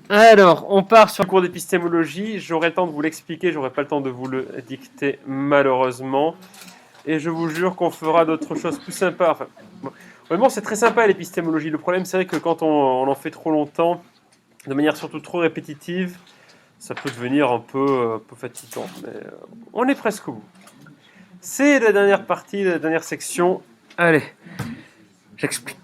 Alors, on part sur le cours d'épistémologie. J'aurai le temps de vous l'expliquer, j'aurai pas le temps de vous le dicter malheureusement. Et je vous jure qu'on fera d'autres choses plus sympas. Enfin, bon, vraiment, c'est très sympa l'épistémologie. Le problème, c'est vrai que quand on en fait trop longtemps, de manière surtout trop répétitive, ça peut devenir un peu fatigant. Mais on est presque au bout. C'est la dernière partie, la dernière section. Allez, j'explique.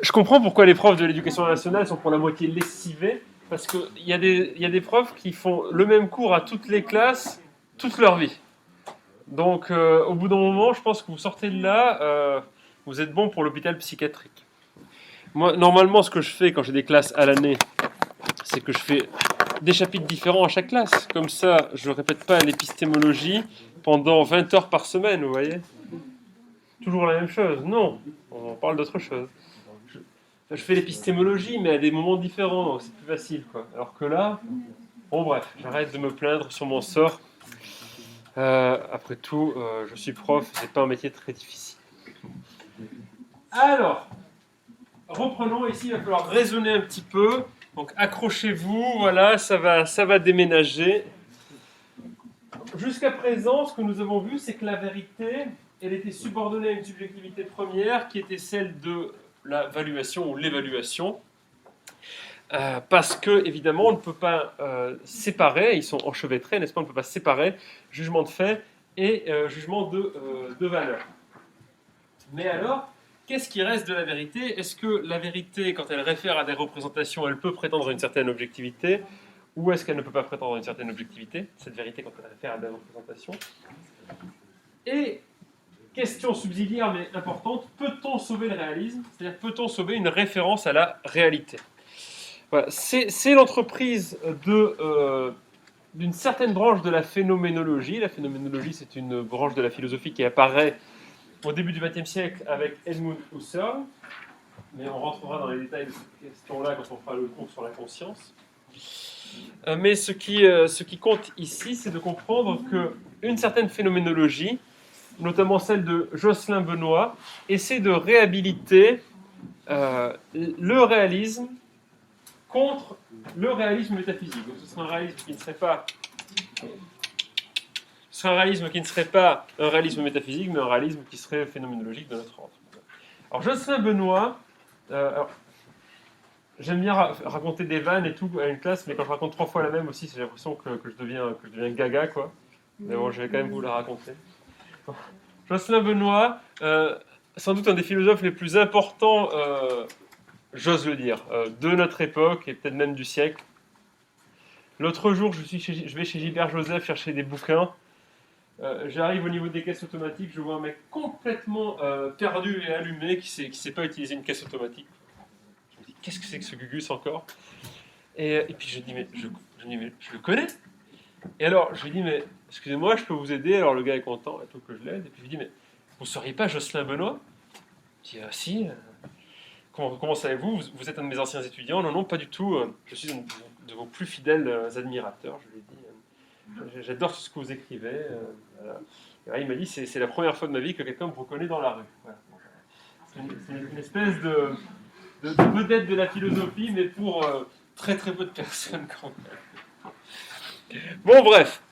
Je comprends pourquoi les profs de l'éducation nationale sont pour la moitié lessivés, parce qu'il y a des profs qui font le même cours à toutes les classes, toute leur vie. Donc, au bout d'un moment, je pense que vous sortez de là, vous êtes bon pour l'hôpital psychiatrique. Moi, normalement, ce que je fais quand j'ai des classes à l'année, c'est que je fais des chapitres différents à chaque classe. Comme ça, je ne répète pas l'épistémologie pendant 20 heures par semaine, vous voyez. Toujours la même chose. Non, on parle d'autre chose. Je fais l'épistémologie, mais à des moments différents, donc c'est plus facile, quoi. Alors que là, bon bref, j'arrête de me plaindre sur mon sort. Après tout, je suis prof, c'est pas un métier très difficile. Alors, reprenons ici, il va falloir raisonner un petit peu. Donc accrochez-vous, voilà, ça va déménager. Jusqu'à présent, ce que nous avons vu, c'est que la vérité, elle était subordonnée à une subjectivité première qui était celle de la valuation ou l'évaluation. Parce que, évidemment, on ne peut pas séparer, ils sont enchevêtrés, n'est-ce pas? On ne peut pas séparer jugement de fait et jugement de valeur. Mais alors, qu'est-ce qui reste de la vérité? Est-ce que la vérité, quand elle réfère à des représentations, elle peut prétendre à une certaine objectivité? Ou est-ce qu'elle ne peut pas prétendre à une certaine objectivité, cette vérité, quand elle réfère à des représentations? Et, question subsidiaire mais importante, peut-on sauver le réalisme? C'est-à-dire, peut-on sauver une référence à la réalité? Voilà, c'est l'entreprise d'une certaine branche de la phénoménologie. La phénoménologie, c'est une branche de la philosophie qui apparaît au début du XXe siècle avec Edmund Husserl, mais on rentrera dans les détails de cette question-là quand on fera le cours sur la conscience. Mais ce qui compte ici, c'est de comprendre qu'une certaine phénoménologie, notamment celle de Jocelyn Benoît, essaie de réhabiliter le réalisme contre le réalisme métaphysique. Donc ce serait un réalisme qui ne serait pas un réalisme métaphysique, mais un réalisme qui serait phénoménologique de notre ordre. Alors Jocelyn Benoît, alors, j'aime bien raconter des vannes et tout à une classe, mais quand je raconte 3 fois la même aussi, j'ai l'impression que je deviens gaga, quoi. Mais bon, je vais quand même vous la raconter. Jocelyn Benoît, sans doute un des philosophes les plus importants, j'ose le dire, de notre époque et peut-être même du siècle. L'autre jour, je vais chez Gilbert Joseph chercher des bouquins. J'arrive au niveau des caisses automatiques, je vois un mec complètement perdu et allumé qui ne sait pas utiliser une caisse automatique. Je me dis, qu'est-ce que c'est que ce Gugus encore? Et puis je dis, mais je le connais. Et alors, je lui dis, mais excusez-moi, je peux vous aider? Alors le gars est content, il faut que je l'aide. Et puis je lui dis, mais vous ne seriez pas Jocelyn Benoît? Il dit, ah si. Comment savez-vous? Vous êtes un de mes anciens étudiants? Non, non, pas du tout. Je suis un de vos plus fidèles admirateurs, je lui ai dit. J'adore tout ce que vous écrivez. Voilà. Et là, il m'a dit, c'est la première fois de ma vie que quelqu'un me reconnaît dans la rue. Voilà. C'est une espèce de vedette de la philosophie, mais pour très très peu de personnes quand même. Bon, bref.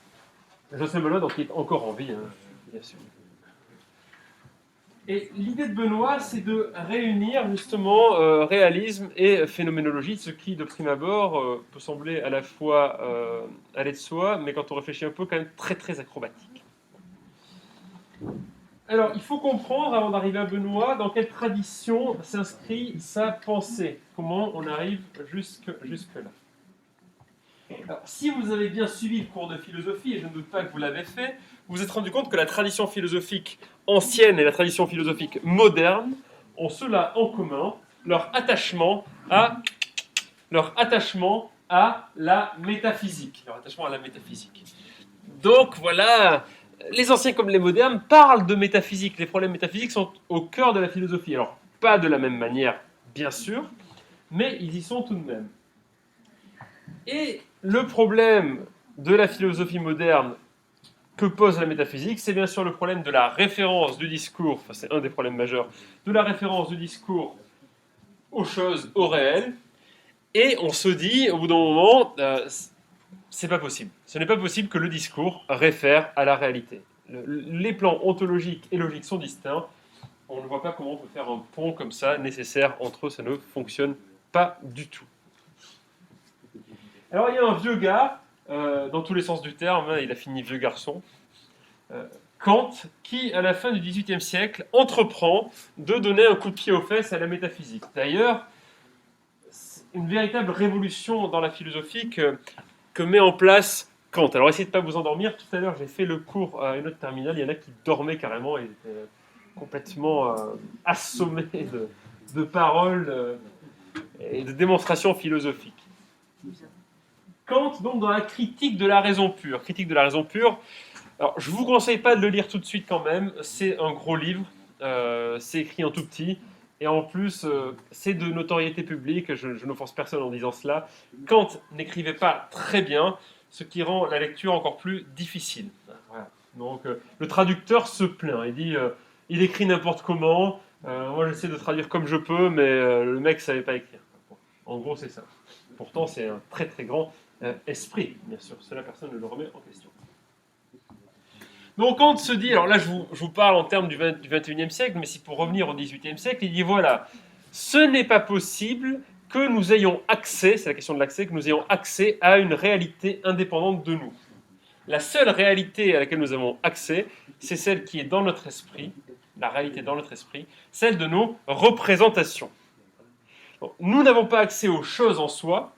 Jocelyn Benoît, donc, il est encore en vie, hein, bien sûr. Et l'idée de Benoît, c'est de réunir justement réalisme et phénoménologie, ce qui, de prime abord, peut sembler à la fois aller de soi, mais quand on réfléchit un peu, quand même très très acrobatique. Alors, il faut comprendre, avant d'arriver à Benoît, dans quelle tradition s'inscrit sa pensée. Comment on arrive jusque-là. Alors, si vous avez bien suivi le cours de philosophie, et je ne doute pas que vous l'avez fait, vous vous êtes rendu compte que la tradition philosophique ancienne et la tradition philosophique moderne ont cela en commun, leur attachement à la métaphysique. Donc voilà, les anciens comme les modernes parlent de métaphysique. Les problèmes métaphysiques sont au cœur de la philosophie. Alors, pas de la même manière, bien sûr, mais ils y sont tout de même. Et le problème de la philosophie moderne que pose la métaphysique, c'est bien sûr le problème de la référence du discours, enfin c'est un des problèmes majeurs, de la référence du discours aux choses, au réel, Et on se dit, au bout d'un moment, c'est pas possible. Ce n'est pas possible que le discours réfère à la réalité. Les plans ontologiques et logiques sont distincts. On ne voit pas comment on peut faire un pont comme ça nécessaire entre eux, ça ne fonctionne pas du tout. Alors il y a un vieux gars, dans tous les sens du terme, hein, il a fini vieux garçon, Kant, qui à la fin du XVIIIe siècle entreprend de donner un coup de pied aux fesses à la métaphysique. D'ailleurs, c'est une véritable révolution dans la philosophie que met en place Kant. Alors essayez de ne pas vous endormir, tout à l'heure j'ai fait le cours à une autre terminale, il y en a qui dormaient carrément, ils étaient complètement assommés de paroles et de démonstrations philosophiques. Kant, donc, dans la critique de la raison pure. Critique de la raison pure, alors je ne vous conseille pas de le lire tout de suite quand même, c'est un gros livre, c'est écrit en tout petit, et en plus, c'est de notoriété publique, je n'offense personne en disant cela. Kant n'écrivait pas très bien, ce qui rend la lecture encore plus difficile. Voilà. Donc, le traducteur se plaint, il dit il écrit n'importe comment, moi j'essaie de traduire comme je peux, mais le mec ne savait pas écrire. En gros, c'est ça. Pourtant, c'est un très très grand esprit, bien sûr, cela personne ne le remet en question. Donc Kant se dit, alors là je vous parle en termes du 21e siècle, mais si pour revenir au 18e siècle, il dit voilà, ce n'est pas possible que nous ayons accès, c'est la question de l'accès, que nous ayons accès à une réalité indépendante de nous. La seule réalité à laquelle nous avons accès, c'est celle qui est dans notre esprit, la réalité dans notre esprit, celle de nos représentations. Donc, nous n'avons pas accès aux choses en soi,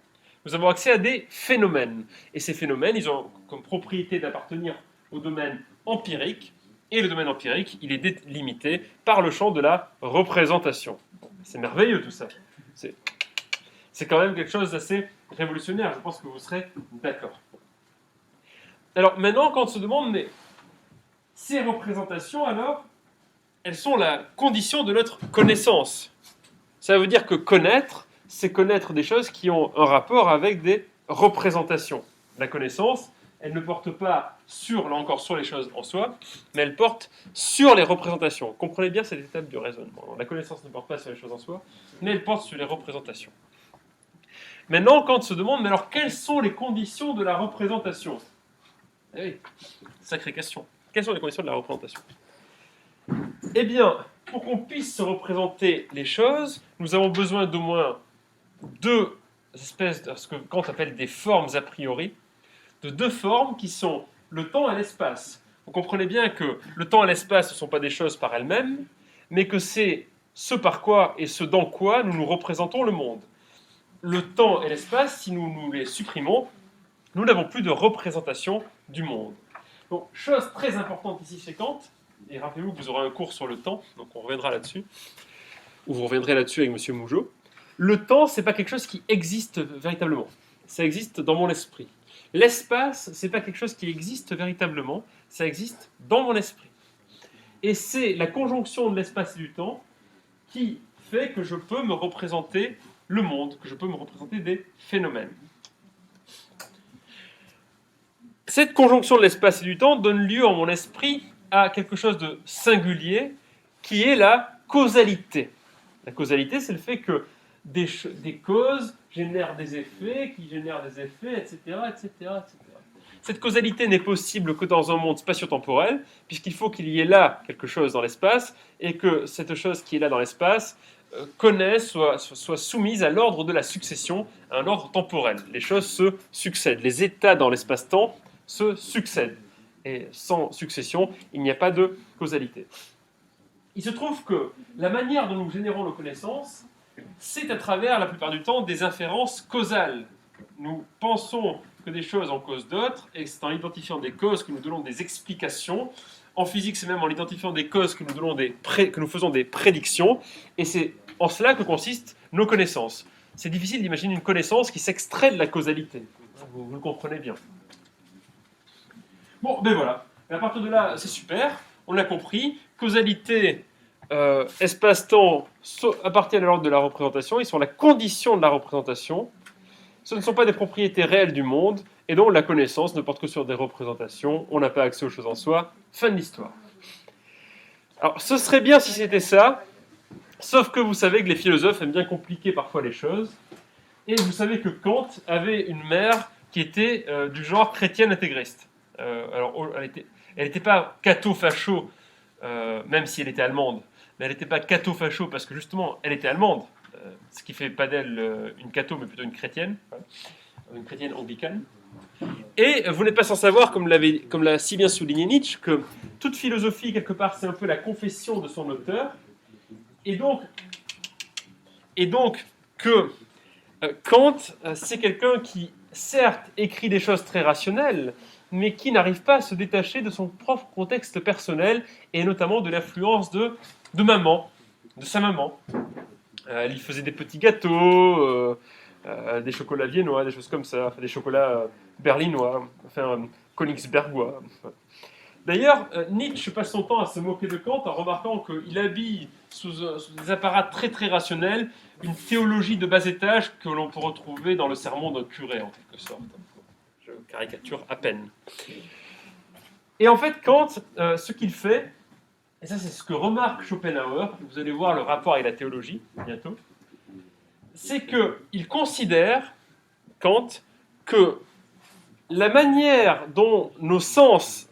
nous avons accès à des phénomènes. Et ces phénomènes, ils ont comme propriété d'appartenir au domaine empirique, et le domaine empirique, il est délimité par le champ de la représentation. C'est merveilleux tout ça. C'est quand même quelque chose d'assez révolutionnaire, je pense que vous serez d'accord. Alors maintenant, quand on se demande, mais ces représentations, alors, elles sont la condition de notre connaissance. Ça veut dire que connaître, c'est connaître des choses qui ont un rapport avec des représentations. La connaissance, elle ne porte pas là encore, sur les choses en soi, mais elle porte sur les représentations. Comprenez bien cette étape du raisonnement. La connaissance ne porte pas sur les choses en soi, mais elle porte sur les représentations. Maintenant, Kant se demande, mais alors quelles sont les conditions de la représentation ? Eh oui, sacrée question. Quelles sont les conditions de la représentation ? Eh bien, pour qu'on puisse se représenter les choses, nous avons besoin d'au moins deux espèces de ce que Kant appelle des formes a priori, de deux formes qui sont le temps et l'espace. Vous comprenez bien que le temps et l'espace ne sont pas des choses par elles-mêmes, mais que c'est ce par quoi et ce dans quoi nous nous représentons le monde. Le temps et l'espace, si nous les supprimons, nous n'avons plus de représentation du monde. Donc, chose très importante ici chez Kant, et rappelez-vous que vous aurez un cours sur le temps, donc on reviendra là-dessus, ou vous reviendrez là-dessus avec M. Mougeot. Le temps, ce n'est pas quelque chose qui existe véritablement. Ça existe dans mon esprit. L'espace, ce n'est pas quelque chose qui existe véritablement, ça existe dans mon esprit. Et c'est la conjonction de l'espace et du temps qui fait que je peux me représenter le monde, que je peux me représenter des phénomènes. Cette conjonction de l'espace et du temps donne lieu en mon esprit à quelque chose de singulier qui est la causalité. La causalité, c'est le fait que des causes génèrent des effets, qui génèrent des effets, etc., etc., etc. Cette causalité n'est possible que dans un monde spatio-temporel, puisqu'il faut qu'il y ait là quelque chose dans l'espace, et que cette chose qui est là dans l'espace soit soumise à l'ordre de la succession, à un ordre temporel. Les choses se succèdent, les états dans l'espace-temps se succèdent. Et sans succession, il n'y a pas de causalité. Il se trouve que la manière dont nous générons nos connaissances, c'est à travers, la plupart du temps, des inférences causales. Nous pensons que des choses en causent d'autres, et c'est en identifiant des causes que nous donnons des explications. En physique, c'est même en identifiant des causes que nous faisons des prédictions, et c'est en cela que consistent nos connaissances. C'est difficile d'imaginer une connaissance qui s'extrait de la causalité. Vous le comprenez bien. Bon, ben voilà. Et à partir de là, c'est super, on l'a compris. Causalité, espace-temps appartiennent à l'ordre de la représentation, ils sont la condition de la représentation. Ce ne sont pas des propriétés réelles du monde, et donc la connaissance ne porte que sur des représentations, on n'a pas accès aux choses en soi, fin de l'histoire. Alors, ce serait bien si c'était ça, sauf que vous savez que les philosophes aiment bien compliquer parfois les choses, Et vous savez que Kant avait une mère qui était du genre chrétienne intégriste. Alors, elle n'était pas catho-facho, même si elle était allemande, mais elle n'était pas catho-facho parce que justement, elle était allemande, ce qui fait pas d'elle une catho, mais plutôt une chrétienne anglicane. Et vous n'êtes pas sans savoir, comme l'a si bien souligné Nietzsche, que toute philosophie, quelque part, c'est un peu la confession de son auteur, et donc que Kant, c'est quelqu'un qui, certes, écrit des choses très rationnelles, mais qui n'arrive pas à se détacher de son propre contexte personnel, et notamment de l'influence de maman, de sa maman. Elle lui faisait des petits gâteaux, des chocolats viennois, des choses comme ça, enfin, des chocolats berlinois, enfin Königsbergois. D'ailleurs, Nietzsche passe son temps à se moquer de Kant en remarquant qu'il habille sous des apparats très très rationnels une théologie de bas étage que l'on peut retrouver dans le sermon d'un curé en quelque sorte. Je caricature à peine. Et en fait, Kant, ce qu'il fait, et ça c'est ce que remarque Schopenhauer, vous allez voir le rapport avec la théologie bientôt, c'est qu'il considère, Kant, que la manière dont nos sens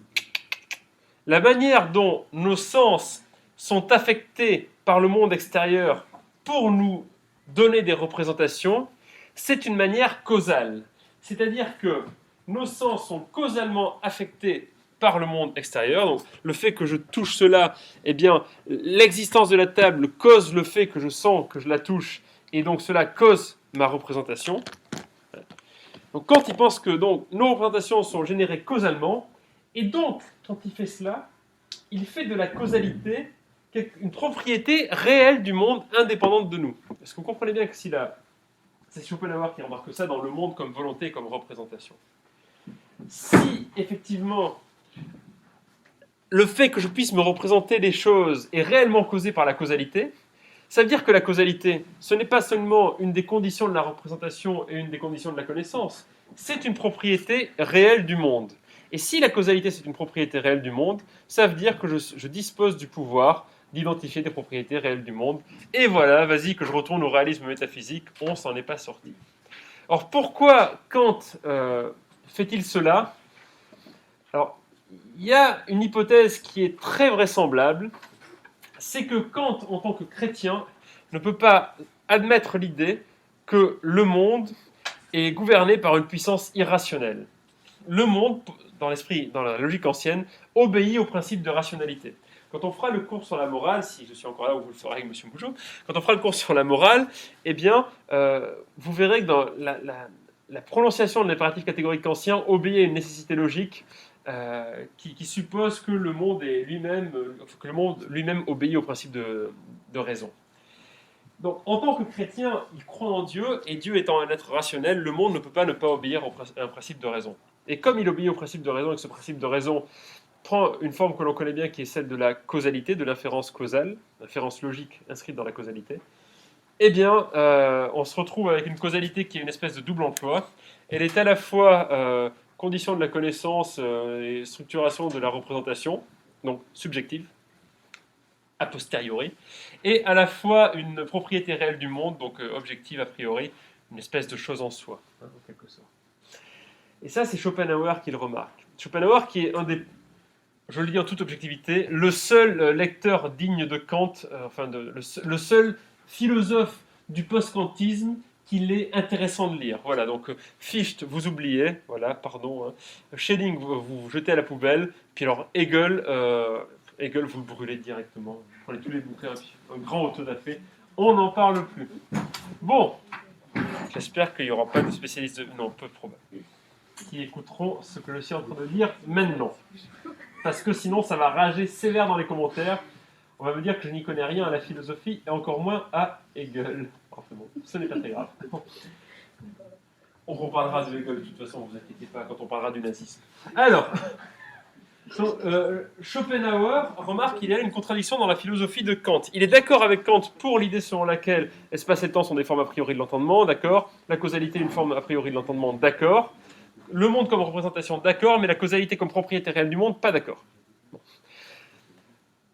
sont affectés par le monde extérieur pour nous donner des représentations, c'est une manière causale. C'est-à-dire que nos sens sont causalement affectés par le monde extérieur. Donc, le fait que je touche cela, eh bien, l'existence de la table cause le fait que je sens que je la touche, et donc cela cause ma représentation. Donc, quand il pense que donc, nos représentations sont générées causalement, et donc, quand il fait cela, il fait de la causalité une propriété réelle du monde indépendante de nous. Est-ce que vous comprenez bien que c'est Schopenhauer qui remarque ça dans le monde comme volonté et comme représentation. Si, effectivement, le fait que je puisse me représenter des choses est réellement causé par la causalité, ça veut dire que la causalité, ce n'est pas seulement une des conditions de la représentation et une des conditions de la connaissance, c'est une propriété réelle du monde. Et si la causalité, c'est une propriété réelle du monde, ça veut dire que je dispose du pouvoir d'identifier des propriétés réelles du monde. Et voilà, vas-y, que je retourne au réalisme métaphysique, on s'en est pas sorti. Alors pourquoi Kant fait-il cela? Alors, il y a une hypothèse qui est très vraisemblable, c'est que Kant, en tant que chrétien, ne peut pas admettre l'idée que le monde est gouverné par une puissance irrationnelle. Le monde, dans la logique ancienne, obéit au principe de rationalité. Quand on fera le cours sur la morale, si je suis encore là ou vous le ferez avec M. Bougeot, quand on fera le cours sur la morale, eh bien, vous verrez que dans la prononciation de l'impératif catégorique ancien obéit à une nécessité logique qui suppose que le monde lui-même obéit au principe de raison. Donc, en tant que chrétien, il croit en Dieu, et Dieu étant un être rationnel, le monde ne peut pas ne pas obéir à un principe de raison. Et comme il obéit au principe de raison, et que ce principe de raison prend une forme que l'on connaît bien, qui est celle de la causalité, de l'inférence causale, l'inférence logique inscrite dans la causalité, eh bien, on se retrouve avec une causalité qui est une espèce de double emploi. Elle est à la fois condition de la connaissance et structuration de la représentation, donc subjective, a posteriori, et à la fois une propriété réelle du monde, donc objective a priori, une espèce de chose en soi, en quelque sorte. Et ça, c'est Schopenhauer qui le remarque. Schopenhauer qui est je le dis en toute objectivité, le seul lecteur digne de Kant, le seul philosophe du post-kantisme qu'il est intéressant de lire. Voilà, donc Fichte, vous oubliez, voilà, pardon, hein. Schelling, vous jetez à la poubelle, puis alors Hegel, vous le brûlez directement. Prenez tous les bouquins, un grand autodafé, on n'en parle plus. Bon, j'espère qu'il n'y aura pas de spécialistes, non, peu probable, qui écouteront ce que je suis en train de dire maintenant. Parce que sinon, ça va rager sévère dans les commentaires. On va me dire que je n'y connais rien à la philosophie, et encore moins à Hegel. Enfin bon, ce n'est pas très grave. On reparlera de Hegel de toute façon, vous inquiétez pas, quand on parlera du nazisme. Alors, Schopenhauer remarque qu'il y a une contradiction dans la philosophie de Kant. Il est d'accord avec Kant pour l'idée selon laquelle l'espace et le temps sont des formes a priori de l'entendement, d'accord. La causalité est une forme a priori de l'entendement, d'accord. Le monde comme représentation, d'accord, mais la causalité comme propriété réelle du monde, pas d'accord. Bon.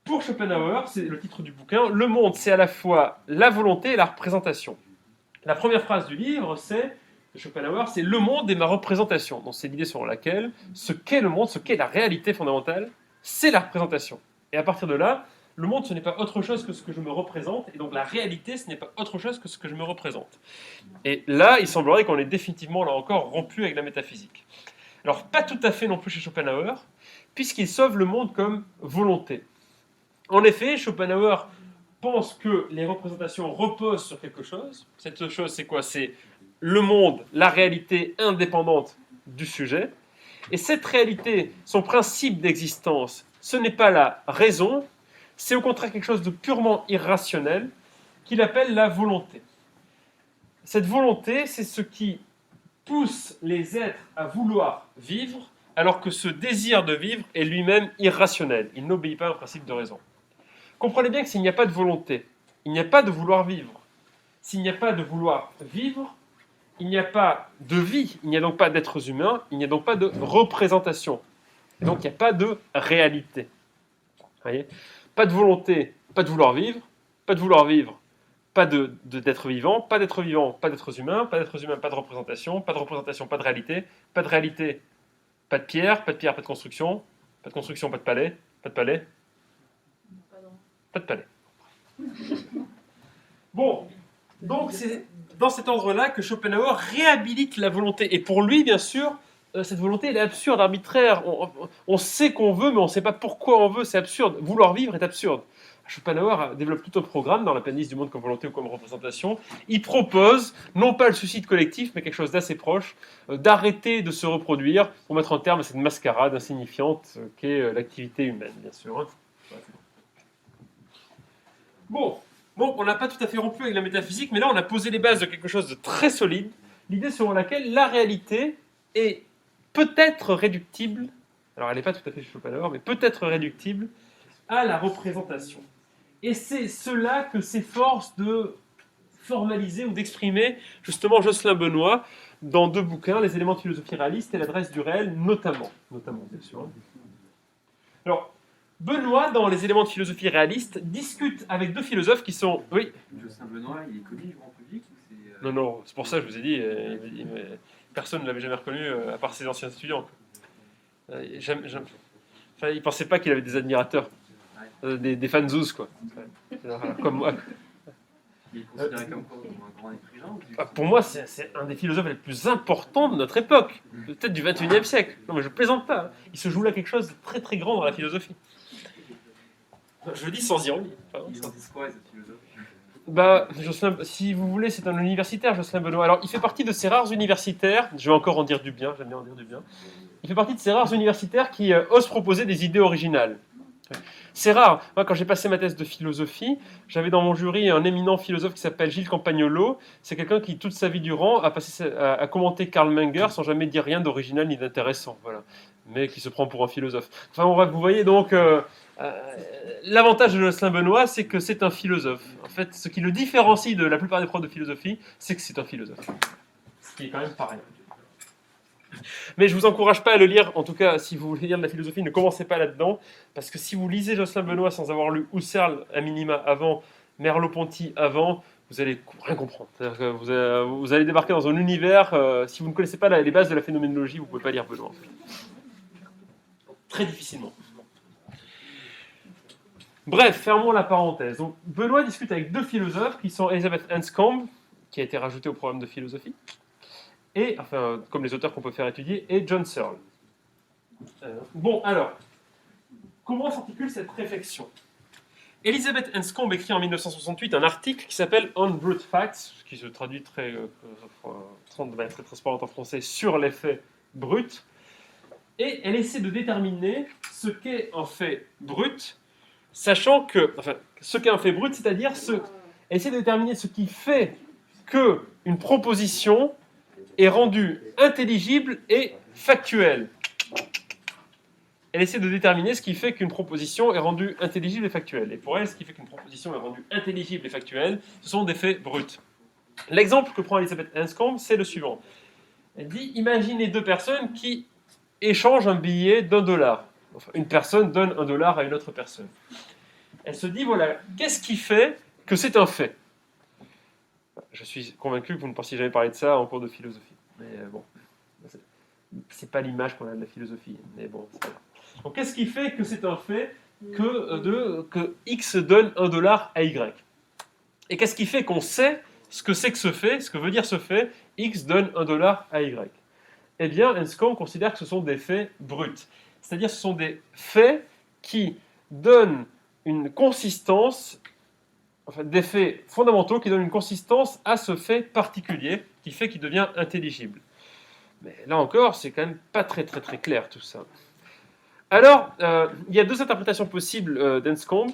Pour Schopenhauer, c'est le titre du bouquin, le monde c'est à la fois la volonté et la représentation. La première phrase du livre, de Schopenhauer, c'est « Le monde est ma représentation ». Donc c'est l'idée sur laquelle ce qu'est le monde, ce qu'est la réalité fondamentale, c'est la représentation. Et à partir de là, le monde, ce n'est pas autre chose que ce que je me représente, et donc la réalité, ce n'est pas autre chose que ce que je me représente. Et là, il semblerait qu'on ait définitivement, là encore, rompu avec la métaphysique. Alors, pas tout à fait non plus chez Schopenhauer, puisqu'il sauve le monde comme volonté. En effet, Schopenhauer pense que les représentations reposent sur quelque chose. Cette chose, c'est quoi? C'est le monde, la réalité indépendante du sujet. Et cette réalité, son principe d'existence, ce n'est pas la raison, c'est au contraire quelque chose de purement irrationnel qu'il appelle la volonté. Cette volonté, c'est ce qui pousse les êtres à vouloir vivre, alors que ce désir de vivre est lui-même irrationnel. Il n'obéit pas au principe de raison. Comprenez bien que s'il n'y a pas de volonté, il n'y a pas de vouloir vivre. S'il n'y a pas de vouloir vivre, il n'y a pas de vie, il n'y a donc pas d'êtres humains, il n'y a donc pas de représentation. Et donc il n'y a pas de réalité. Voyez ? Pas de volonté, pas de vouloir vivre, pas de vouloir vivre, pas d'être vivant, pas d'être vivant, pas d'êtres humains, pas d'êtres humains, pas de représentation, pas de réalité, pas de réalité, pas de pierre, pas de construction, pas de palais, pas de palais, pas de palais. Bon, donc c'est dans cet ordre-là que Schopenhauer réhabilite la volonté. Et pour lui, bien sûr, cette volonté, elle est absurde, arbitraire. On sait qu'on veut, mais on ne sait pas pourquoi on veut, c'est absurde. Vouloir vivre est absurde. Schopenhauer développe tout un programme dans l'appendice du monde comme volonté ou comme représentation. Il propose, non pas le suicide collectif, mais quelque chose d'assez proche, d'arrêter de se reproduire pour mettre un terme à cette mascarade insignifiante qu'est l'activité humaine, bien sûr. Bon, on n'a pas tout à fait rompu avec la métaphysique, mais là on a posé les bases de quelque chose de très solide, l'idée selon laquelle la réalité est peut-être réductible, alors elle n'est pas tout à fait chez Schopenhauer, mais peut-être réductible à la représentation. Et c'est cela que s'efforce de formaliser ou d'exprimer justement Jocelyn Benoît dans deux bouquins, Les éléments de philosophie réaliste et L'adresse du réel, notamment bien sûr. Alors, Benoît, dans Les éléments de philosophie réaliste, discute avec deux philosophes qui sont... Oui. Jocelyn Benoît, il est connu du grand public ou c'est, Non, c'est pour ça que je vous ai dit, personne ne l'avait jamais reconnu, à part ses anciens étudiants. Enfin, il ne pensait pas qu'il avait des admirateurs, des fanzous, quoi. Comme moi. Il est considéré comme un grand écrivain Pour moi, c'est un des philosophes les plus importants de notre époque, peut-être du XXIe siècle. Non, mais je ne plaisante pas. Il se joue là quelque chose de très très grand dans la philosophie. Je le dis sans ironie. Ils en disent quoi, ces philosophes? Jocelyn, si vous voulez, c'est un universitaire, Jocelyn Benoît. Alors, il fait partie de ces rares universitaires, je vais encore en dire du bien, j'aime bien en dire du bien. Il fait partie de ces rares universitaires qui osent proposer des idées originales. C'est rare. Moi, quand j'ai passé ma thèse de philosophie, j'avais dans mon jury un éminent philosophe qui s'appelle Gilles Campagnolo. C'est quelqu'un qui, toute sa vie durant, a commenté Karl Menger sans jamais dire rien d'original ni d'intéressant. Voilà. Mais qui se prend pour un philosophe. Enfin, vous voyez donc... l'avantage de Jocelyn Benoît, c'est que c'est un philosophe. En fait, ce qui le différencie de la plupart des profs de philosophie, c'est que c'est un philosophe. Ce qui est quand même pareil. Mais je ne vous encourage pas à le lire, en tout cas, si vous voulez lire de la philosophie, ne commencez pas là-dedans, parce que si vous lisez Jocelyn Benoît sans avoir lu Husserl à minima avant, Merleau-Ponty avant, vous allez rien comprendre. C'est-à-dire que vous allez débarquer dans un univers, si vous ne connaissez pas les bases de la phénoménologie, vous ne pouvez pas lire Benoît. En fait. Très difficilement. Bref, fermons la parenthèse. Donc, Benoît discute avec deux philosophes qui sont Elizabeth Anscombe, qui a été rajoutée au programme de philosophie, et, enfin, comme les auteurs qu'on peut faire étudier, et John Searle. Alors, comment s'articule cette réflexion? Elizabeth Anscombe écrit en 1968 un article qui s'appelle On Brute Facts, qui se traduit de manière très transparente en français, sur les faits bruts, et elle essaie de déterminer ce qu'est un fait brut, sachant que, ce qu'est un fait brut, c'est-à-dire elle essaie de déterminer ce qui fait qu'une proposition est rendue intelligible et factuelle. Elle essaie de déterminer ce qui fait qu'une proposition est rendue intelligible et factuelle. Et pour elle, ce qui fait qu'une proposition est rendue intelligible et factuelle, ce sont des faits bruts. L'exemple que prend Elizabeth Anscombe, c'est le suivant. Elle dit, imaginez deux personnes qui échangent un billet d'$1. Enfin, une personne donne $1 à une autre personne. Elle se dit, voilà, qu'est-ce qui fait que c'est un fait? Je suis convaincu que vous ne pensiez jamais parler de ça en cours de philosophie. Mais bon, c'est pas l'image qu'on a de la philosophie. Mais bon, c'est pas grave. Donc qu'est-ce qui fait que c'est un fait que X donne $1 à Y? Et qu'est-ce qui fait qu'on sait ce que c'est que ce fait, ce que veut dire ce fait, X donne $1 à Y? Eh bien, Anscombe considère que ce sont des faits bruts. C'est-à-dire que ce sont des faits qui donnent une consistance, enfin des faits fondamentaux qui donnent une consistance à ce fait particulier, qui fait qu'il devient intelligible. Mais là encore, c'est quand même pas très clair tout ça. Alors, il y a deux interprétations possibles d'Anscombe.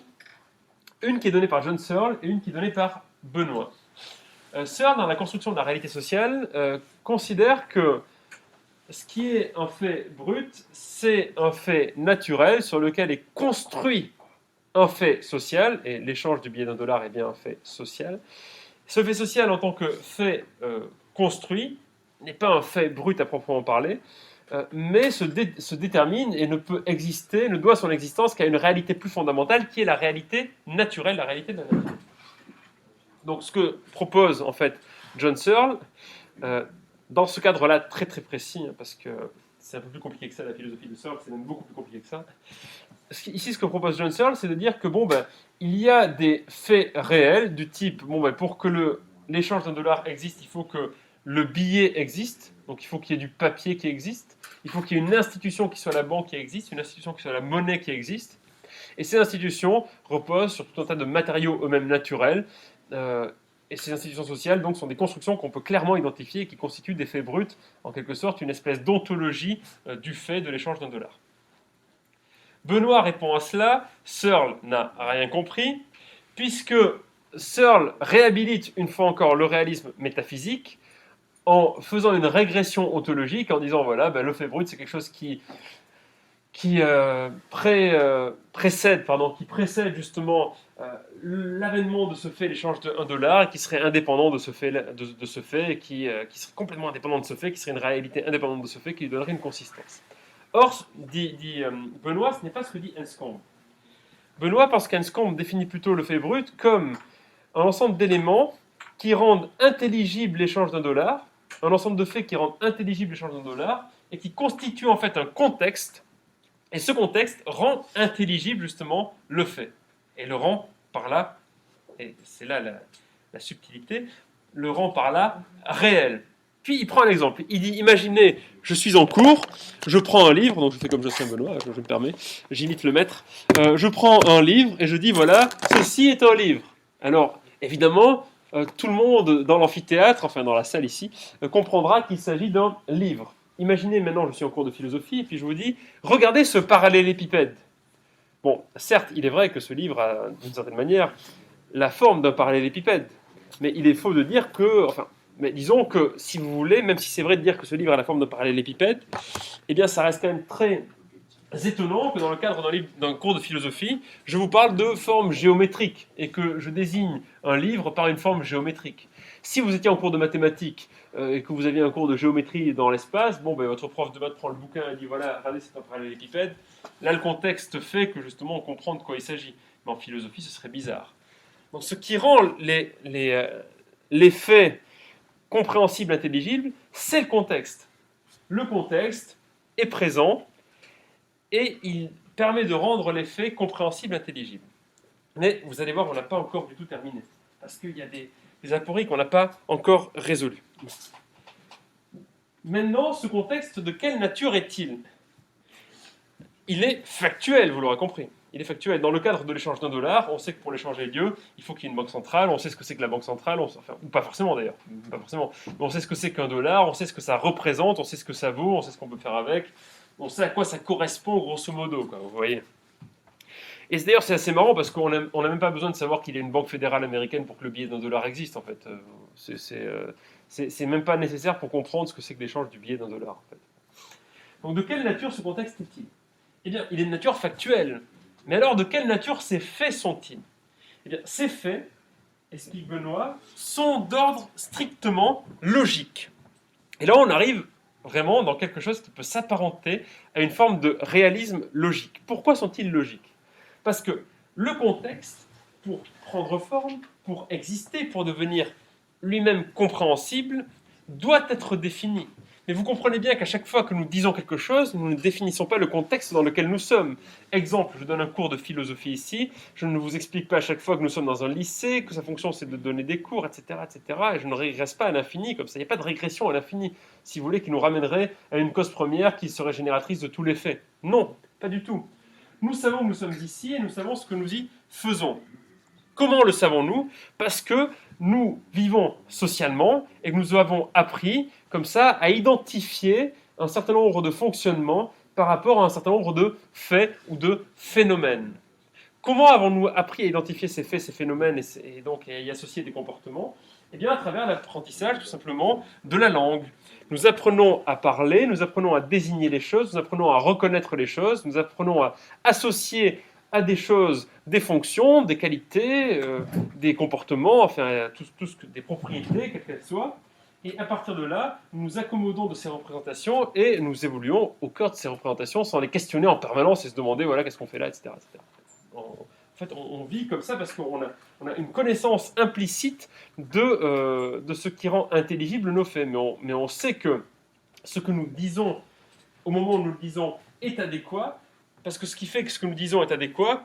Une qui est donnée par John Searle et une qui est donnée par Benoît. Searle, dans la construction de la réalité sociale, considère que ce qui est un fait brut, c'est un fait naturel sur lequel est construit un fait social, et l'échange du billet $1 est bien un fait social. Ce fait social, en tant que fait construit, n'est pas un fait brut à proprement parler, mais se détermine et ne peut exister, ne doit son existence qu'à une réalité plus fondamentale, qui est la réalité naturelle, la réalité de la nature. Donc ce que propose en fait John Searle, dans ce cadre-là très précis, parce que c'est un peu plus compliqué que ça, la philosophie de Searle, c'est même beaucoup plus compliqué que ça. Ici, ce que propose John Searle, c'est de dire que il y a des faits réels du type, pour que l'échange $1 existe, il faut que le billet existe, donc il faut qu'il y ait du papier qui existe, il faut qu'il y ait une institution qui soit la banque qui existe, une institution qui soit la monnaie qui existe, et ces institutions reposent sur tout un tas de matériaux eux-mêmes naturels, et ces institutions sociales donc sont des constructions qu'on peut clairement identifier et qui constituent des faits bruts, en quelque sorte une espèce d'ontologie du fait de l'échange $1. Benoît répond à cela, Searle n'a rien compris, puisque Searle réhabilite une fois encore le réalisme métaphysique en faisant une régression ontologique, en disant voilà, le fait brut c'est quelque chose qui précède justement l'avènement de ce fait, l'échange de $1, et qui serait indépendant de ce fait, et qui serait complètement indépendant de ce fait, qui serait une réalité indépendante de ce fait, qui lui donnerait une consistance. Or, dit Benoît, ce n'est pas ce que dit Anscombe. Benoît pense qu'Anscombe définit plutôt le fait brut comme un ensemble d'éléments qui rendent intelligible l'échange $1, un ensemble de faits qui rendent intelligible l'échange $1, et qui constituent en fait un contexte, et ce contexte rend intelligible justement le fait, et le rend par là, et c'est là la subtilité, le rend par là réel. Puis il prend un exemple, il dit, imaginez, je suis en cours, je prends un livre, donc je fais comme Jocelyn Benoît, je me permets, j'imite le maître, je prends un livre et je dis, voilà, ceci est un livre. Alors, évidemment, tout le monde dans l'amphithéâtre, enfin dans la salle ici, comprendra qu'il s'agit d'un livre. Imaginez maintenant, je suis en cours de philosophie, et puis je vous dis, regardez ce parallélépipède. Bon, certes, il est vrai que ce livre a, d'une certaine manière, la forme d'un parallélépipède, mais il est faux de dire que, mais disons que, si vous voulez, même si c'est vrai de dire que ce livre a la forme d'un parallélépipède, eh bien ça reste quand même très étonnant que dans le cadre d'un cours de philosophie, je vous parle de forme géométrique et que je désigne un livre par une forme géométrique. Si vous étiez en cours de mathématiques et que vous aviez un cours de géométrie dans l'espace, votre prof de maths prend le bouquin et dit voilà, regardez, c'est un parallélépipède. Là, le contexte fait que justement on comprend de quoi il s'agit. Mais en philosophie, ce serait bizarre. Donc, ce qui rend les faits compréhensibles, intelligibles, c'est le contexte. Le contexte est présent et il permet de rendre les faits compréhensibles, intelligibles. Mais vous allez voir, on n'a pas encore du tout terminé. Parce qu'il y a des apories qu'on n'a pas encore résolues. Maintenant, ce contexte, de quelle nature est-il? Il est factuel, vous l'aurez compris. Il est factuel. Dans le cadre de l'échange $1, on sait que pour l'échange ait lieu, il faut qu'il y ait une banque centrale, on sait ce que c'est que la banque centrale, ou pas forcément d'ailleurs, pas forcément. Mais on sait ce que c'est qu'un $, on sait ce que ça représente, on sait ce que ça vaut, on sait ce qu'on peut faire avec, on sait à quoi ça correspond grosso modo, quoi, vous voyez. Et d'ailleurs, c'est assez marrant parce qu'on n'a même pas besoin de savoir qu'il y a une banque fédérale américaine pour que le billet d'1 $ existe, en fait. C'est même pas nécessaire pour comprendre ce que c'est que l'échange du billet d'1 $, en fait. Donc, de quelle nature ce contexte est-il? Eh bien, il est de nature factuelle. Mais alors, de quelle nature ces faits sont-ils? Eh bien, ces faits, explique Benoît, sont d'ordre strictement logique. Et là, on arrive vraiment dans quelque chose qui peut s'apparenter à une forme de réalisme logique. Pourquoi sont-ils logiques? Parce que le contexte, pour prendre forme, pour exister, pour devenir lui-même compréhensible, doit être défini. Mais vous comprenez bien qu'à chaque fois que nous disons quelque chose, nous ne définissons pas le contexte dans lequel nous sommes. Exemple, je donne un cours de philosophie ici, je ne vous explique pas à chaque fois que nous sommes dans un lycée, que sa fonction c'est de donner des cours, etc., etc., et je ne régresse pas à l'infini comme ça. Il n'y a pas de régression à l'infini, si vous voulez, qui nous ramènerait à une cause première qui serait génératrice de tous les faits. Non, pas du tout. Nous savons que nous sommes ici et nous savons ce que nous y faisons. Comment le savons-nous? Parce que nous vivons socialement et que nous avons appris, comme ça, à identifier un certain nombre de fonctionnements par rapport à un certain nombre de faits ou de phénomènes. Comment avons-nous appris à identifier ces faits, ces phénomènes et donc à y associer des comportements? Eh bien, à travers l'apprentissage, tout simplement, de la langue. Nous apprenons à parler, nous apprenons à désigner les choses, nous apprenons à reconnaître les choses, nous apprenons à associer à des choses, des fonctions, des qualités, des comportements, enfin, des propriétés, quelles qu'elles soient. Et à partir de là, nous nous accommodons de ces représentations et nous évoluons au cœur de ces représentations sans les questionner en permanence et se demander, voilà, qu'est-ce qu'on fait là, etc., etc. En fait, on vit comme ça parce qu'on a une connaissance implicite de ce qui rend intelligible nos faits. Mais on sait que ce que nous disons au moment où nous le disons est adéquat, parce que ce qui fait que ce que nous disons est adéquat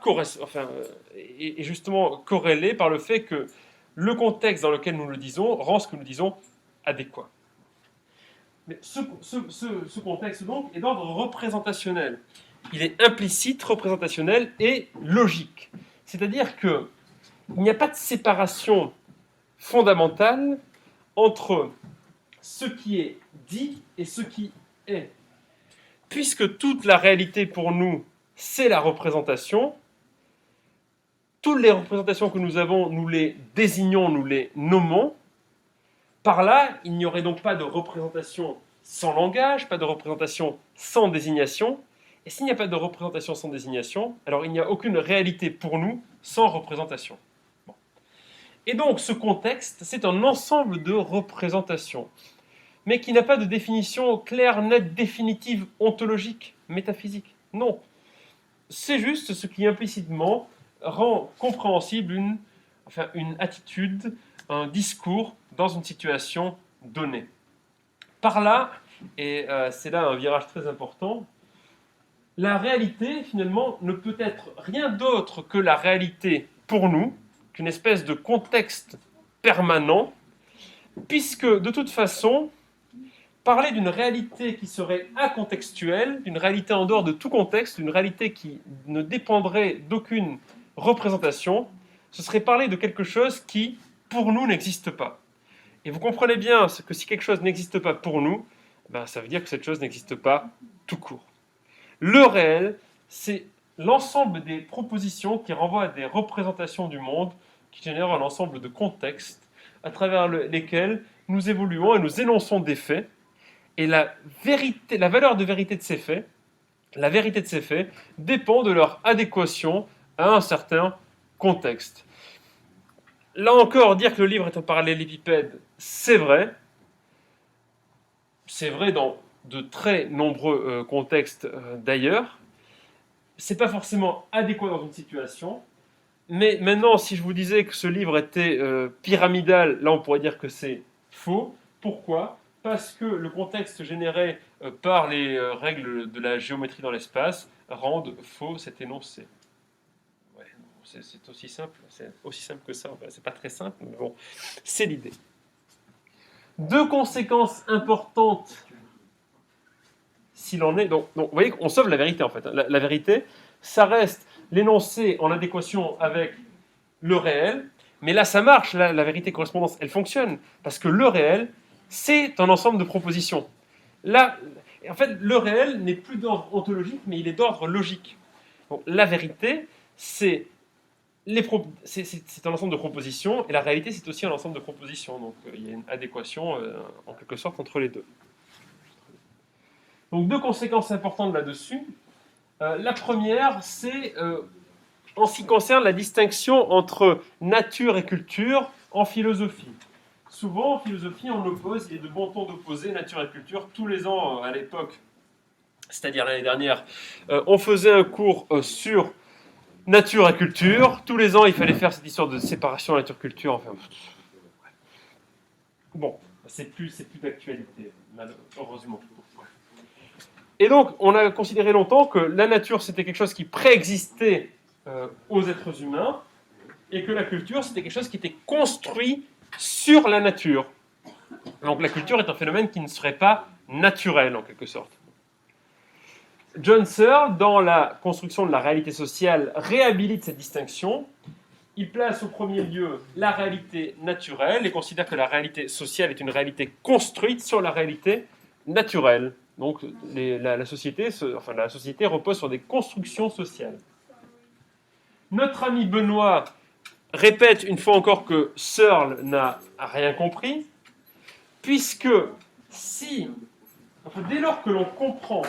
est justement corrélé par le fait que le contexte dans lequel nous le disons rend ce que nous disons adéquat. Mais ce contexte donc est d'ordre représentationnel. Il est implicite, représentationnel et logique. C'est-à-dire qu'il n'y a pas de séparation fondamentale entre ce qui est dit et ce qui est. Puisque toute la réalité pour nous, c'est la représentation, toutes les représentations que nous avons, nous les désignons, nous les nommons. Par là, il n'y aurait donc pas de représentation sans langage, pas de représentation sans désignation. Et s'il n'y a pas de représentation sans désignation, alors il n'y a aucune réalité pour nous sans représentation. Bon. Et donc ce contexte, c'est un ensemble de représentations, mais qui n'a pas de définition claire, nette, définitive, ontologique, métaphysique. Non. C'est juste ce qui implicitement rend compréhensible une attitude, un discours dans une situation donnée. Par là, et c'est là un virage très important, la réalité, finalement, ne peut être rien d'autre que la réalité pour nous, qu'une espèce de contexte permanent, puisque, de toute façon, parler d'une réalité qui serait acontextuelle, d'une réalité en dehors de tout contexte, d'une réalité qui ne dépendrait d'aucune représentation, ce serait parler de quelque chose qui, pour nous, n'existe pas. Et vous comprenez bien que si quelque chose n'existe pas pour nous, ben, ça veut dire que cette chose n'existe pas tout court. Le réel, c'est l'ensemble des propositions qui renvoient à des représentations du monde, qui génèrent un ensemble de contextes à travers lesquels nous évoluons et nous énonçons des faits. Et la valeur de vérité de ces faits, la vérité de ces faits dépend de leur adéquation à un certain contexte. Là encore, dire que le livre est un parallélépipède, c'est vrai. C'est vrai dans de très nombreux contextes d'ailleurs. C'est pas forcément adéquat dans une situation. Mais maintenant, si je vous disais que ce livre était pyramidal, là on pourrait dire que c'est faux. Pourquoi ? Parce que le contexte généré par les règles de la géométrie dans l'espace rendent faux cet énoncé. Ouais, c'est aussi simple que ça. Enfin, c'est pas très simple, mais bon, c'est l'idée. Deux conséquences importantes, s'il en est. Donc, vous voyez qu'on sauve la vérité en fait. La vérité, ça reste l'énoncé en adéquation avec le réel, mais là ça marche, là, la vérité correspondance, elle fonctionne, parce que le réel, c'est un ensemble de propositions. Là, en fait, le réel n'est plus d'ordre ontologique, mais il est d'ordre logique. Donc, la vérité, c'est un ensemble de propositions, et la réalité, c'est aussi un ensemble de propositions. Donc, il y a une adéquation, en quelque sorte, entre les deux. Donc, deux conséquences importantes là-dessus. La première, c'est en ce qui concerne la distinction entre nature et culture en philosophie. Souvent, en philosophie, on oppose, il est de bon ton d'opposer nature et culture. Tous les ans, à l'époque, c'est-à-dire l'année dernière, on faisait un cours sur nature et culture. Tous les ans, il fallait faire cette histoire de séparation nature-culture. Enfin, Bon, c'est plus d'actualité, malheureusement. Et donc, on a considéré longtemps que la nature, c'était quelque chose qui préexistait aux êtres humains, et que la culture, c'était quelque chose qui était construit sur la nature. Donc la culture est un phénomène qui ne serait pas naturel, en quelque sorte. John Searle, dans la construction de la réalité sociale, réhabilite cette distinction. Il place au premier lieu la réalité naturelle et considère que la réalité sociale est une réalité construite sur la réalité naturelle. Donc la société repose sur des constructions sociales. Notre ami Benoît répète une fois encore que Searle n'a rien compris, puisque dès lors que l'on comprend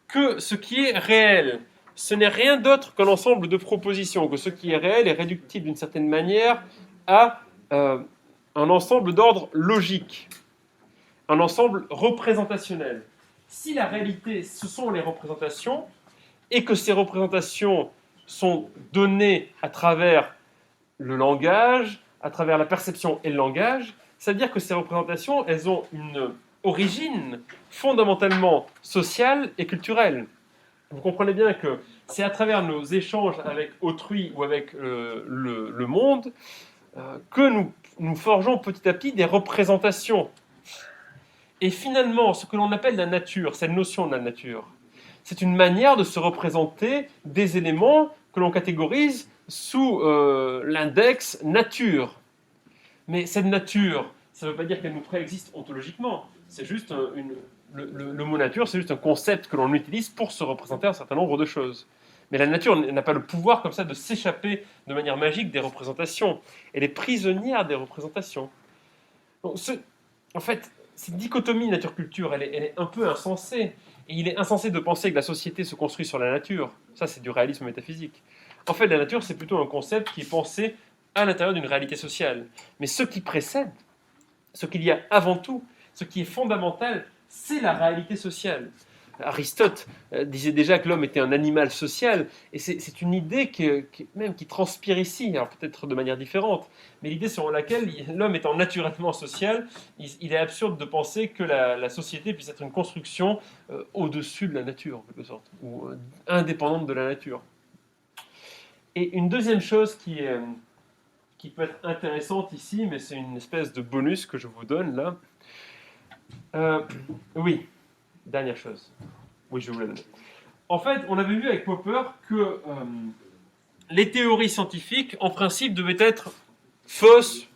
que ce qui est réel, ce n'est rien d'autre qu'un ensemble de propositions, que ce qui est réel est réductible d'une certaine manière à un ensemble d'ordre logique, un ensemble représentationnel. Si la réalité, ce sont les représentations, et que ces représentations sont données à travers le langage, à travers la perception et le langage, ça veut dire que ces représentations, elles ont une origine fondamentalement sociale et culturelle. Vous comprenez bien que c'est à travers nos échanges avec autrui ou avec le monde que nous forgeons petit à petit des représentations. Et finalement, ce que l'on appelle la nature, cette notion de la nature, c'est une manière de se représenter des éléments que l'on catégorise sous l'index nature. Mais cette nature, ça ne veut pas dire qu'elle nous préexiste ontologiquement. C'est juste le mot nature, c'est juste un concept que l'on utilise pour se représenter un certain nombre de choses. Mais la nature n'a pas le pouvoir comme ça de s'échapper de manière magique des représentations. Elle est prisonnière des représentations. Donc, en fait, cette dichotomie nature-culture, elle est un peu insensée. Et il est insensé de penser que la société se construit sur la nature. Ça, c'est du réalisme métaphysique. En fait, la nature, c'est plutôt un concept qui est pensé à l'intérieur d'une réalité sociale. Mais ce qui précède, ce qu'il y a avant tout, ce qui est fondamental, c'est la réalité sociale. Aristote disait déjà que l'homme était un animal social, et c'est une idée qui transpire ici, alors peut-être de manière différente, mais l'idée selon laquelle l'homme étant naturellement social, il est absurde de penser que la société puisse être une construction au-dessus de la nature, en quelque sorte, ou indépendante de la nature. Et une deuxième chose qui peut être intéressante ici, mais c'est une espèce de bonus que je vous donne là. Oui, dernière chose. Oui, je vais vous la donner. En fait, on avait vu avec Popper que les théories scientifiques, en principe, devaient être fausses,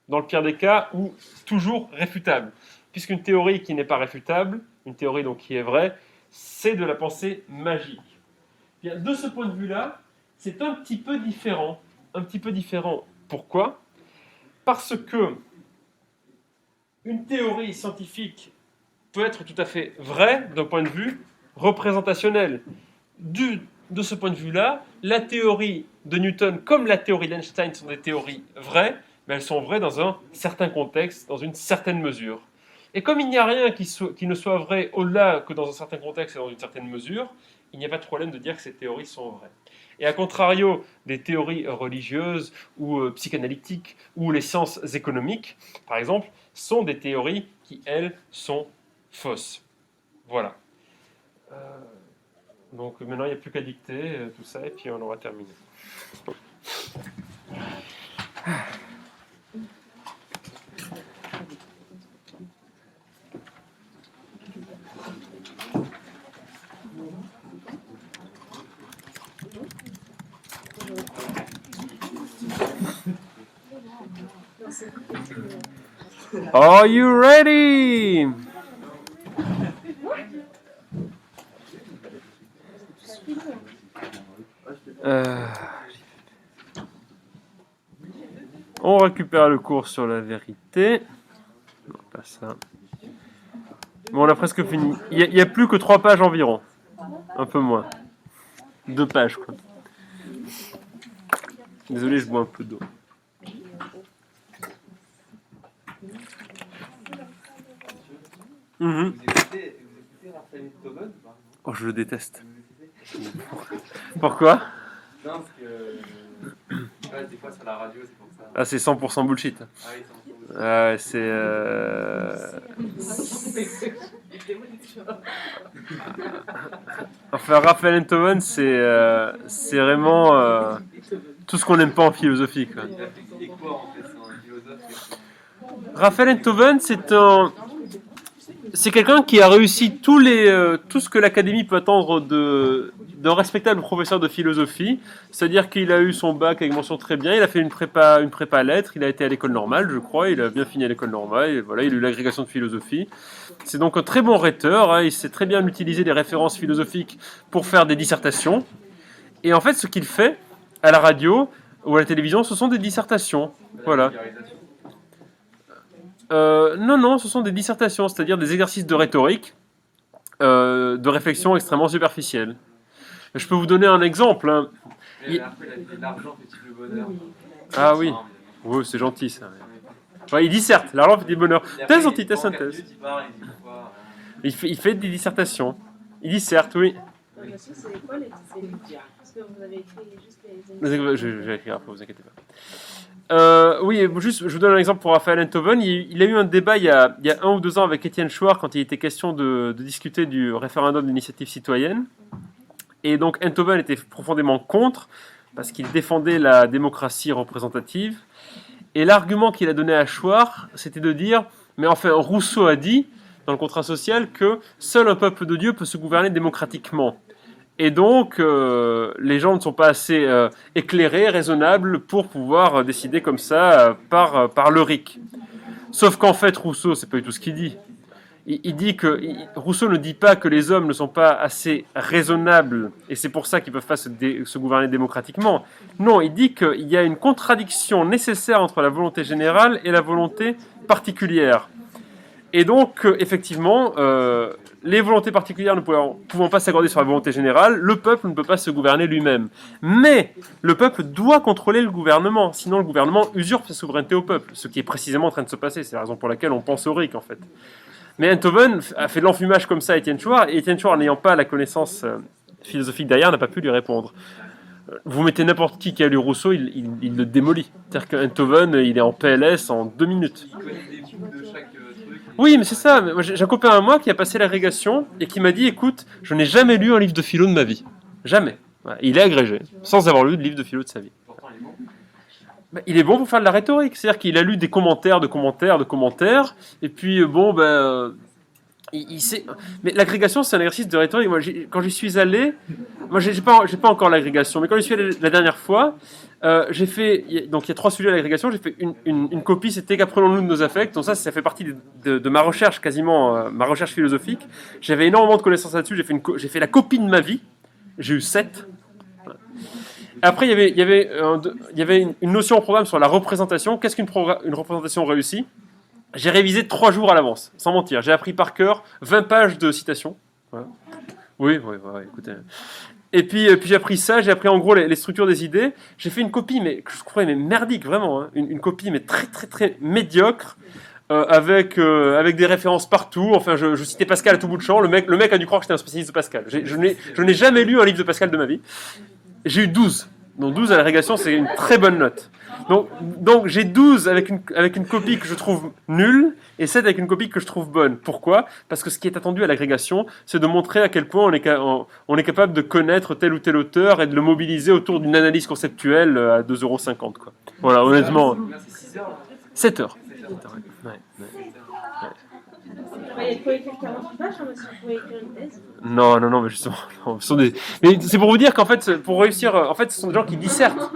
dans le pire des cas, ou toujours réfutables. Puisqu'une théorie qui n'est pas réfutable, une théorie donc qui est vraie, c'est de la pensée magique. Bien, de ce point de vue-là, c'est un petit peu différent. Un petit peu différent. Pourquoi ? Parce que une théorie scientifique peut être tout à fait vraie d'un point de vue représentationnel. De ce point de vue-là, la théorie de Newton comme la théorie d'Einstein sont des théories vraies, mais elles sont vraies dans un certain contexte, dans une certaine mesure. Et comme il n'y a rien qui ne soit vrai au-delà que dans un certain contexte et dans une certaine mesure, il n'y a pas de problème de dire que ces théories sont vraies. Et à contrario des théories religieuses ou psychanalytiques ou les sciences économiques, par exemple, sont des théories qui, elles, sont fausses. Voilà. Donc maintenant, il n'y a plus qu'à dicter tout ça et puis on aura terminé. Are you ready? On récupère le cours sur la vérité. Non, pas ça. Bon, on a presque fini. Il n'y a plus que 3 pages environ. Un peu moins. 2 pages, quoi. Désolé, je bois un peu d'eau. Vous écoutez Raphaël Beethoven? Oh, je le déteste. Pourquoi? Non, parce que des fois sur la radio, c'est pour ça. Ah, c'est 100% bullshit. Ah oui, C'est enfin, Raphaël Enthoven, c'est vraiment tout ce qu'on n'aime pas en philosophie, quoi. Il a fait quoi en fait? C'est un philosophe. Raphaël Enthoven, c'est quelqu'un qui a réussi tout ce que l'Académie peut attendre d'un respectable professeur de philosophie. C'est-à-dire qu'il a eu son bac avec mention très bien, il a fait une prépa lettres, il a été à l'école normale, je crois, il a bien fini à l'école normale, et voilà, il a eu l'agrégation de philosophie. C'est donc un très bon rhéteur, hein, il sait très bien utiliser des références philosophiques pour faire des dissertations. Et en fait, ce qu'il fait à la radio ou à la télévision, ce sont des dissertations. Voilà. Non, ce sont des dissertations, c'est-à-dire des exercices de rhétorique, de réflexion extrêmement superficielle. Je peux vous donner un exemple. Hein. L'argent fait-il le bonheur? Ah oui, oui, c'est gentil ça. Ouais, il disserte, l'argent fait-il le bonheur. Thèse, antithèse, synthèse. Il fait des dissertations. Il disserte, oui. Monsieur, c'est quoi les parce que vous avez écrit juste les... Je vais écrire après, vous inquiétez pas. Oui, juste, je vous donne un exemple pour Raphaël Enthoven. Il a eu un débat il y a 1 ou 2 ans avec Étienne Chouard quand il était question de discuter du référendum d'initiative citoyenne. Et donc Enthoven était profondément contre parce qu'il défendait la démocratie représentative. Et l'argument qu'il a donné à Chouard, c'était de dire, mais enfin Rousseau a dit dans le contrat social que seul un peuple de Dieu peut se gouverner démocratiquement. Et donc, les gens ne sont pas assez éclairés, raisonnables pour pouvoir décider comme ça par le RIC. Sauf qu'en fait, Rousseau, c'est pas du tout ce qu'il dit. Il dit que Rousseau ne dit pas que les hommes ne sont pas assez raisonnables et c'est pour ça qu'ils ne peuvent pas se gouverner démocratiquement. Non, il dit qu'il y a une contradiction nécessaire entre la volonté générale et la volonté particulière. Et donc, effectivement, les volontés particulières ne pouvant pas s'accorder sur la volonté générale, le peuple ne peut pas se gouverner lui-même. Mais le peuple doit contrôler le gouvernement, sinon le gouvernement usurpe sa souveraineté au peuple, ce qui est précisément en train de se passer. C'est la raison pour laquelle on pense au RIC, en fait. Mais Enthoven a fait de l'enfumage comme ça à Étienne Chouard, et Étienne Chouard, n'ayant pas la connaissance philosophique derrière, n'a pas pu lui répondre. Vous mettez n'importe qui a lu Rousseau, il le démolit. C'est-à-dire qu'Enthoven, il est en PLS en 2 minutes. Il connaît des bouts de chaque truc. Oui, mais c'est ça. J'ai un copain à moi qui a passé l'agrégation et qui m'a dit, écoute, je n'ai jamais lu un livre de philo de ma vie. Jamais. Voilà, il est agrégé, sans avoir lu de livre de philo de sa vie. Pourtant, il est bon. Il est bon pour faire de la rhétorique. C'est-à-dire qu'il a lu des commentaires, et puis, il sait... Mais l'agrégation, c'est un exercice de rhétorique. Moi, quand j'y suis allé, moi, j'ai pas encore l'agrégation, mais quand j'y suis allé la dernière fois, j'ai fait... Donc, il y a 3 sujets à l'agrégation. J'ai fait une copie, c'était qu'apprenons-nous de nos affects. Donc ça fait partie de ma recherche, quasiment, ma recherche philosophique. J'avais énormément de connaissances là-dessus. J'ai fait la copie de ma vie. J'ai eu 7. Après, il y avait une notion au programme sur la représentation. Qu'est-ce qu'une représentation réussie ? J'ai révisé 3 jours à l'avance, sans mentir. J'ai appris par cœur 20 pages de citations. Voilà. Oui, écoutez. Et puis j'ai appris ça, j'ai appris en gros les structures des idées. J'ai fait une copie, mais que je croyais merdique, vraiment. Hein. Une copie, mais très, très, très médiocre, avec des références partout. Enfin, je citais Pascal à tout bout de champ. Le mec a dû croire que j'étais un spécialiste de Pascal. Je n'ai jamais lu un livre de Pascal de ma vie. J'ai eu 12. Donc 12 à l'agrégation, c'est une très bonne note. Donc j'ai 12 avec une copie que je trouve nulle et 7 avec une copie que je trouve bonne. Pourquoi ? Parce que ce qui est attendu à l'agrégation, c'est de montrer à quel point on est capable de connaître tel ou tel auteur et de le mobiliser autour d'une analyse conceptuelle à 2,50 €. Quoi. Voilà, honnêtement. 7 heures. Ouais. Il faut écrire 40 pages, monsieur, pour écrire une thèse. Non, mais justement, non, mais c'est pour vous dire qu'en fait, pour réussir, en fait, ce sont des gens qui dissertent.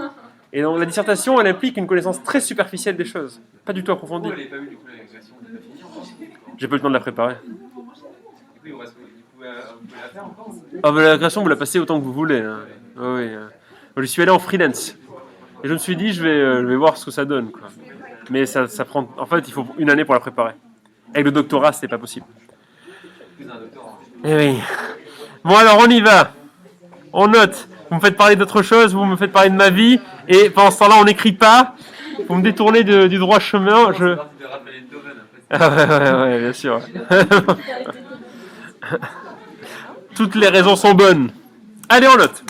Et donc la dissertation, elle implique une connaissance très superficielle des choses, pas du tout approfondie. Pourquoi elle n'est pas eu du coup l'agrégation de la fini? J'ai pas eu le temps de la préparer. Oui, vous pouvez la faire encore? Ah, mais l'agrégation, vous la passez autant que vous voulez. Hein. Oui. Je suis allé en freelance. Et je me suis dit, je vais voir ce que ça donne. Quoi. Mais ça prend. En fait, il faut 1 année pour la préparer. Avec le doctorat, c'est pas possible. Plus un doctorat. Eh oui. Bon, alors, on y va. On note. Vous me faites parler d'autre chose, vous me faites parler de ma vie, et pendant ce temps-là, on n'écrit pas. Vous me détournez du droit chemin. Ah ouais, bien sûr. Toutes les raisons sont bonnes. Allez, on note.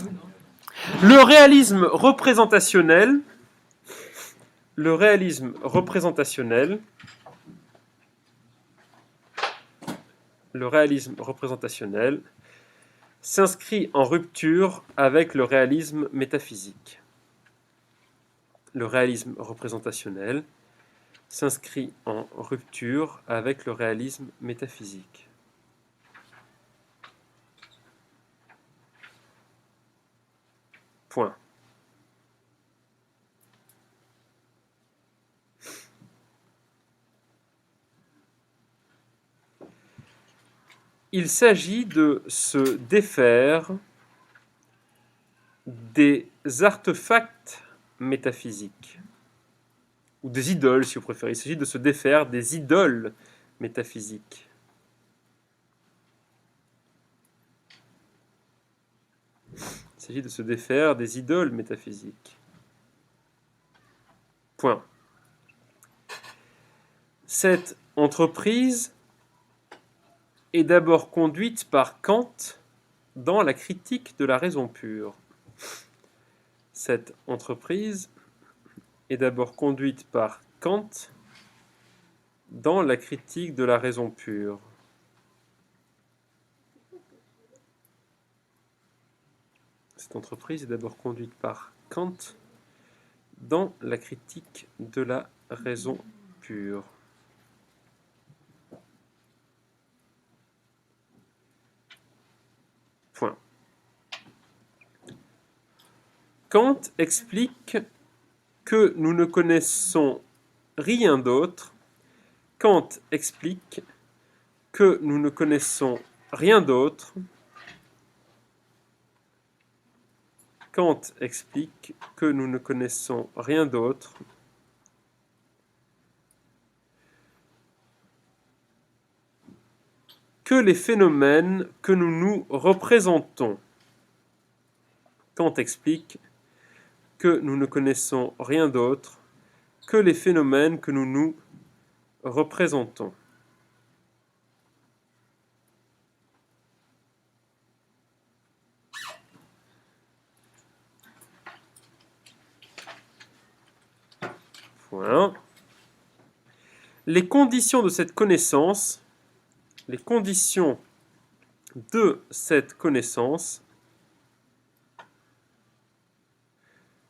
Le réalisme représentationnel le réalisme représentationnel s'inscrit en rupture avec le réalisme métaphysique. Le réalisme représentationnel s'inscrit en rupture avec le réalisme métaphysique. Point. Il s'agit de se défaire des artefacts métaphysiques, ou des idoles si vous préférez. Il s'agit de se défaire des idoles métaphysiques. Il s'agit de se défaire des idoles métaphysiques. Point. Cette entreprise est d'abord conduite par Kant dans la critique de la raison pure. Cette entreprise est d'abord conduite par Kant dans la critique de la raison pure. Cette entreprise est d'abord conduite par Kant dans la critique de la raison pure. Point. Kant explique que nous ne connaissons rien d'autre. Kant explique que nous ne connaissons rien d'autre. Kant explique que nous ne connaissons rien d'autre que les phénomènes que nous nous représentons. Kant explique que nous ne connaissons rien d'autre que les phénomènes que nous nous représentons. Point. Les conditions de cette connaissance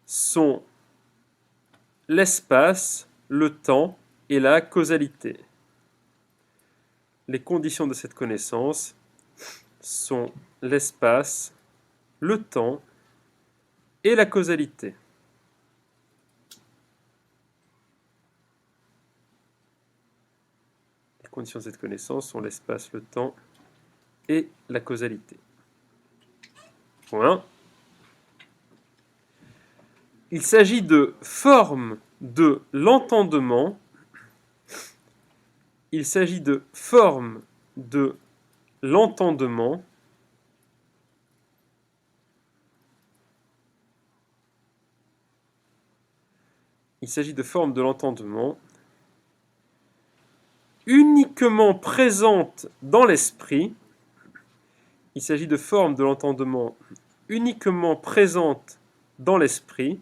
sont l'espace, le temps et la causalité. Les conditions de cette connaissance sont l'espace, le temps et la causalité. Les conditions de cette connaissance sont l'espace, le temps et la causalité. Point. Il s'agit de formes de l'entendement. Il s'agit de formes de l'entendement uniquement présentes dans l'esprit. Il s'agit de formes de l'entendement uniquement présentes dans l'esprit.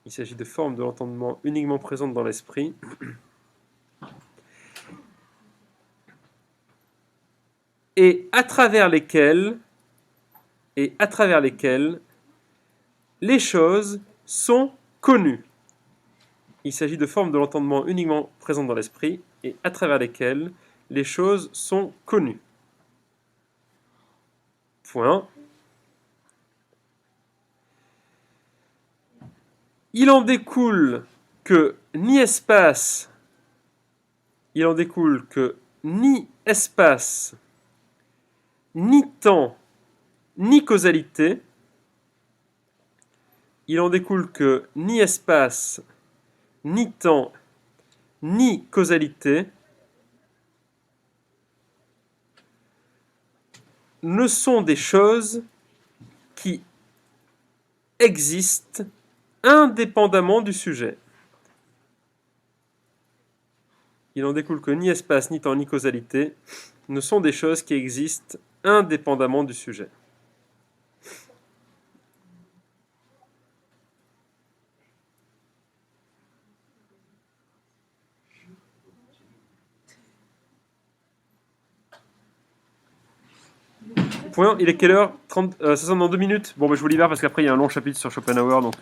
Il s'agit de formes de l'entendement uniquement présentes dans l'esprit. Et à travers lesquelles les choses sont connues. Il s'agit de formes de l'entendement uniquement présentes dans l'esprit et à travers lesquelles les choses sont connues. Point. Il en découle que ni espace, ni temps, ni causalité. Il en découle que ni espace, ni temps, ni causalité ne sont des choses qui existent indépendamment du sujet. Il en découle que ni espace, ni temps, ni causalité ne sont des choses qui existent indépendamment du sujet. Point, il est quelle heure 60 dans 2 minutes. Bon, bah, je vous libère parce qu'après il y a un long chapitre sur Schopenhauer, donc